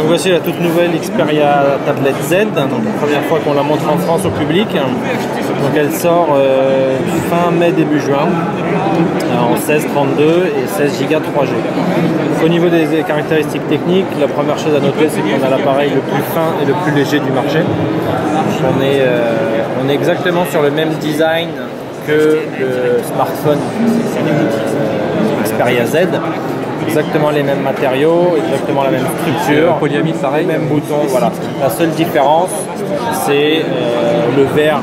voici la toute nouvelle Xperia Tablet Z, donc la première fois qu'on la montre en France au public. Donc elle sort fin mai début juin en 16, 32 et 16 Go 3G. Au niveau des caractéristiques techniques, la première chose à noter, c'est qu'on a l'appareil le plus fin et le plus léger du marché. On est exactement sur le même design que le smartphone Xperia Z. Exactement les mêmes matériaux, exactement la même structure, polyamide pareil, les mêmes boutons, voilà. La seule différence, c'est le verre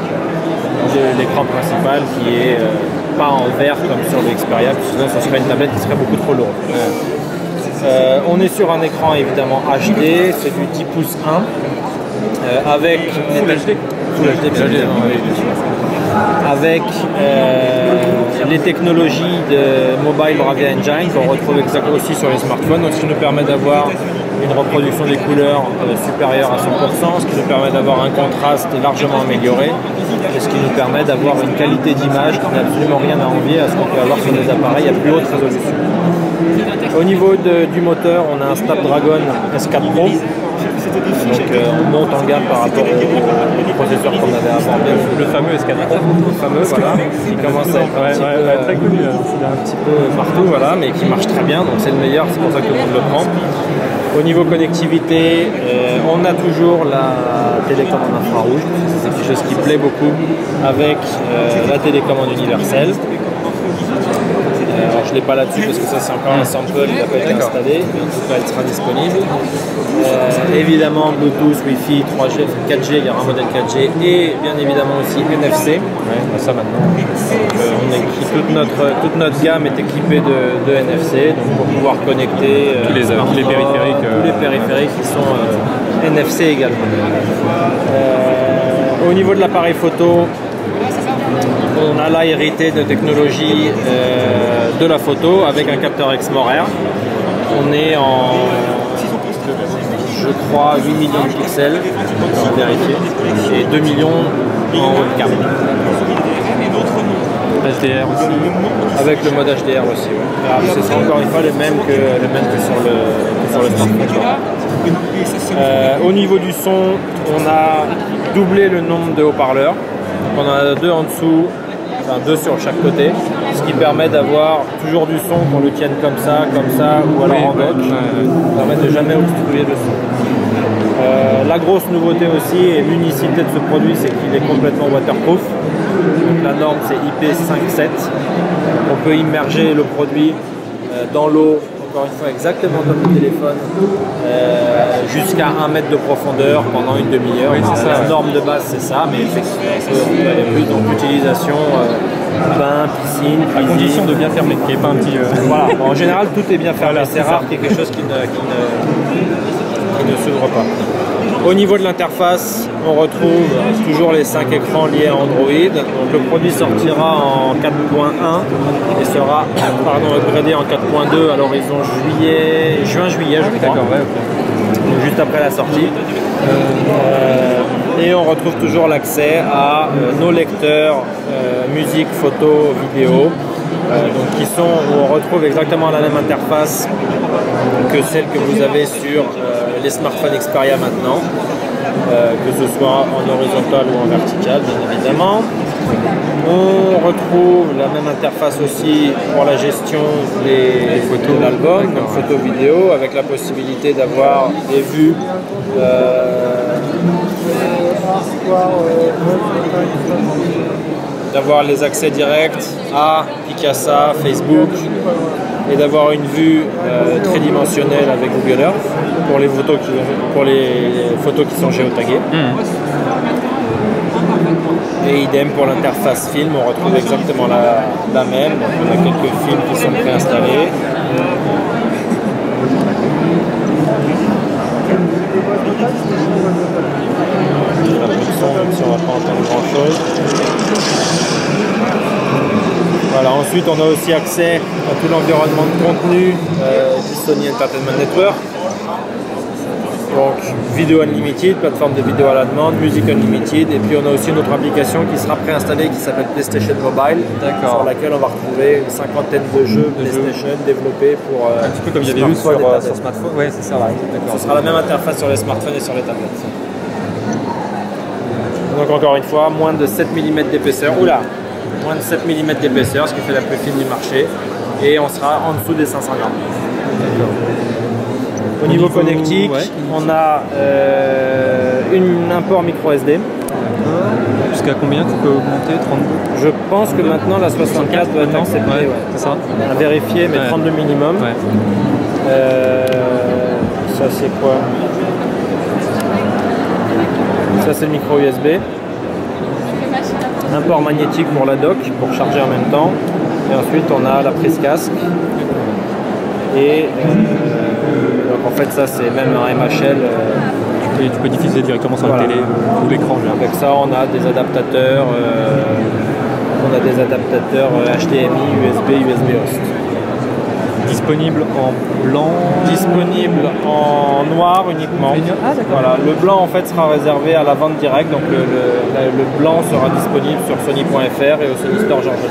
de l'écran principal qui est pas en verre comme sur le Xperia, sinon ça serait une tablette qui serait beaucoup trop lourde. On est sur un écran évidemment HD, c'est du 10 pouces 1 avec Full HD, bien évidemment, oui, bien sûr. Avec les technologies de Mobile Bravia Engine qu'on retrouve aussi sur les smartphones, donc ce qui nous permet d'avoir une reproduction des couleurs supérieure à 100%, ce qui nous permet d'avoir un contraste largement amélioré et ce qui nous permet d'avoir une qualité d'image qui n'a absolument rien à envier à ce qu'on peut avoir sur des appareils à plus haute résolution. Au niveau du moteur, on a un Snapdragon S4 Pro. Donc on monte en gamme par rapport au processeur qu'on avait avant. Le fameux S4 Pro. Le fameux, voilà, qui commence à être très connu. Un petit peu partout, voilà, mais qui marche très bien, donc c'est le meilleur, c'est pour ça que tout le monde le prend. Au niveau connectivité, on a toujours la télécommande infrarouge, c'est quelque chose qui plaît beaucoup, avec la télécommande universelle. Alors je ne l'ai pas là-dessus parce que ça c'est encore un sample qui n'a pas été installé, mais en tout cas elle sera disponible. Évidemment Bluetooth, Wi-Fi, 3G, 4G, il y aura un modèle 4G et bien évidemment aussi NFC. Ouais, ça maintenant. Toute notre gamme est équipée de NFC, donc pour pouvoir connecter tous les périphériques. Tous les périphériques qui sont NFC également. Au niveau de l'appareil photo, on a là hérité de technologie de la photo avec un capteur Exmor-R. On est en, je crois, 8 millions de pixels, j'ai vérifié, et 2 millions en haut de cam. HDR aussi. Avec le mode HDR aussi. Ouais. C'est encore une fois le même que sur le smartphone. Au niveau du son, on a doublé le nombre de haut-parleurs. On en a 2 en dessous, enfin 2 sur chaque côté, ce qui permet d'avoir toujours du son qu'on le tienne comme ça, ou alors en dock, permet de jamais obstruer le son. La grosse nouveauté aussi et l'unicité de ce produit, c'est qu'il est complètement waterproof. Donc la norme c'est IP57. On peut immerger le produit dans l'eau, encore une fois exactement comme le téléphone, jusqu'à 1 mètre de profondeur pendant une demi-heure. Oui, la norme de base c'est ça, mais effectivement on peut aller plus, donc l'utilisation bain, piscine, à condition de bien fermer, qu'il n'y ait pas un petit... Voilà, bon, en général tout est bien fermé, c'est rare qu'il y ait quelque chose qui ne s'ouvre pas. Au niveau de l'interface, on retrouve toujours les 5 écrans liés à Android. Donc le produit sortira en 4.1 et sera upgradé en 4.2 à l'horizon juin-juillet, je crois. D'accord, ouais, okay. Donc juste après la sortie. Et on retrouve toujours l'accès à nos lecteurs musique, photo, vidéo. Donc on retrouve exactement la même interface que celle que vous avez sur les smartphones Xperia maintenant, que ce soit en horizontal ou en vertical bien évidemment. On retrouve la même interface aussi pour la gestion des photos de l'album, donc photo vidéo, avec la possibilité d'avoir des vues d'avoir les accès directs à Picasa, Facebook et d'avoir une vue tridimensionnelle avec Google Earth pour les photos qui sont géotaguées. Et idem pour l'interface film, on retrouve exactement la même. Donc on a quelques films qui sont préinstallés. J'ai un peu de son, même si on ne va pas entendre grand chose. Voilà, ensuite on a aussi accès à tout l'environnement de contenu du Sony Entertainment Network. Donc vidéo unlimited, plateforme de vidéo à la demande, musique unlimited, et puis on a aussi une autre application qui sera préinstallée qui s'appelle PlayStation Mobile, sur laquelle on va retrouver une cinquantaine de jeux PlayStation développés pour un petit peu comme il y avait eu sur smartphone. Ouais, c'est ça. Ce sera la même interface sur les smartphones et sur les tablettes. Donc encore une fois, moins de 7 mm d'épaisseur. Oula, moins de 7 mm d'épaisseur, ce qui fait la plus fine du marché, et on sera en dessous des 500 grammes. Au niveau connectique, on a un port micro SD. Jusqu'à combien tu peux augmenter? 32? Je pense que maintenant la 64 doit être acceptée. Ouais, c'est ça. À vérifier, mais 32 minimum. Ouais. Ça c'est quoi? Ça c'est le micro USB. Un port magnétique pour la dock, pour charger en même temps. Et ensuite on a la prise casque. Et donc en fait ça c'est même un MHL. Et tu peux diffuser directement sur la télé ou l'écran. Avec ça on a des adaptateurs, HDMI, USB, USB host. Disponible en blanc. Disponible en noir uniquement. Ah d'accord. Voilà. Le blanc en fait sera réservé à la vente directe, donc le blanc sera disponible sur Sony.fr et au Sony Store Georges V.